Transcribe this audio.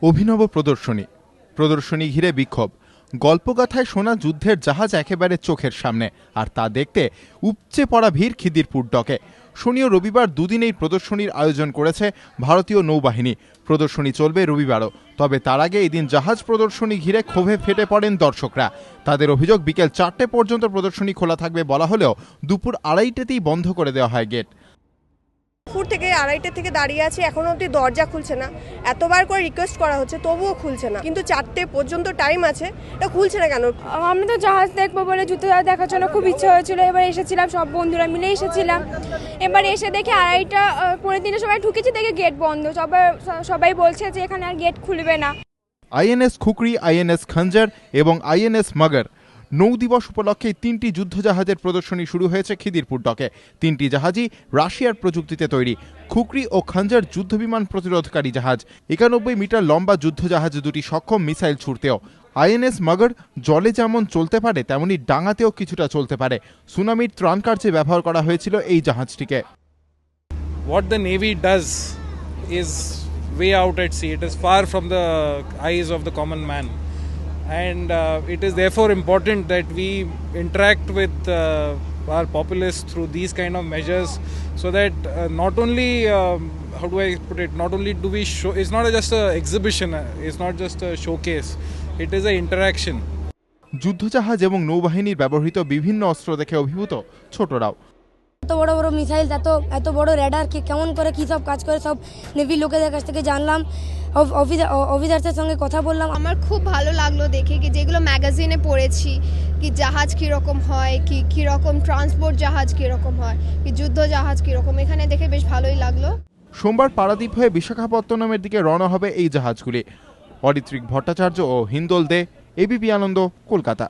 অভিনব প্রদর্শনী ঘিরে বিক্ষোভ। গল্পগাথায় শোনা যুদ্ধের জাহাজ একেবারে চোখের সামনে, আর তা দেখতে উপচে পড়া ভিড় খিদিরপুর ডকে। শনি ও রবিবার দুদিন এই প্রদর্শনীর আয়োজন করেছে ভারতীয় নৌবাহিনী। প্রদর্শনী চলবে রবিবারও, তবে তার আগে এদিন জাহাজ প্রদর্শনী ঘিরে ক্ষোভে ফেটে পড়েন দর্শকরা। তাদের অভিযোগ, বিকেল 4টে পর্যন্ত প্রদর্শনী খোলা থাকবে বলা হলেও দুপুর 2:30তেই বন্ধ করে দেওয়া হয় গেট। দুপুর থেকে 2:30 থেকে দাঁড়িয়ে আছে, এখনো অবধি দরজা খুলছে না। এতবার করে রিকোয়েস্ট করা হচ্ছে, তবুও খুলছে না। কিন্তু 4টে পর্যন্ত টাইম আছে, এটা খুলছে না কেন? আমরা তো জাহাজ দেখবো বলে যুদ্ধ জাহাজ দেখার জন্য খুব ইচ্ছা হয়েছিল। এবার এসেছিলাম, সব বন্ধুরা মিলে এসেছিলাম। এবার এসে দেখে 2:30 পৌনে 3 সময় ঢুকেছি, দেখে গেট বন্ধ। সবাই বলছে যে এখানে আর গেট খুলবে না। আইএনএস খুকরি, আইএনএস খঞ্জার এবং আইএনএস মগর নৌ দিবস উপলক্ষে 3টি যুদ্ধজাহাজের প্রদর্শনী শুরু হয়েছে খিদিরপুর ডকে। 3টি জাহাজই রাশিয়ার প্রযুক্তিতে তৈরি। খুকরি ও খঞ্জার যুদ্ধবিমান প্রতিরোধকারী জাহাজ। 91 মিটার লম্বা যুদ্ধজাহাজ দুটি সক্ষম মিসাইল ছুড়তেও। আইএনএস মগর জলে যেমন চলতে পারে, তেমনি ডাঙাতেও কিছুটা চলতে পারে। সুনামির ত্রাণ কার্যে ব্যবহার করা হয়েছিল এই জাহাজটিকে। What the Navy does is way out at sea. It is far from the eyes of the common man. And it is therefore important that we interact with our populace through these kind of measures, so that not only how do I put it, not only do we show, it's not just a exhibition, it's not just a showcase, it is an interaction. যুদ্ধজাহাজ এবং নৌবাহিনীর ব্যবহৃত বিভিন্ন অস্ত্র দেখে অভিভূত ছোটরাও। এত বড় বড় মিসাইল, এত বড় রেডার কেমন করে কী সব কাজ করে, সব নেভি লোকেদের কাছ থেকে জানলাম, অফিসারদের সঙ্গে কথা বললাম। আমার খুব ভালো লাগলো দেখে, কি যেগুলো ম্যাগাজিনে পড়েছি, কি জাহাজ কীরকম হয়, কীরকম ট্রান্সপোর্ট জাহাজ কীরকম হয়, কি যুদ্ধ জাহাজ কীরকম, এখানে দেখে বেশ ভালোই লাগলো। সোমবার পারাদ্বীপ হয়ে বিশাখাপত্তনমের দিকে রওনা হবে এই জাহাজগুলি। অরিত্রিক ভট্টাচার্য ও হিন্দোল দে, এবিপি আনন্দ, কলকাতা।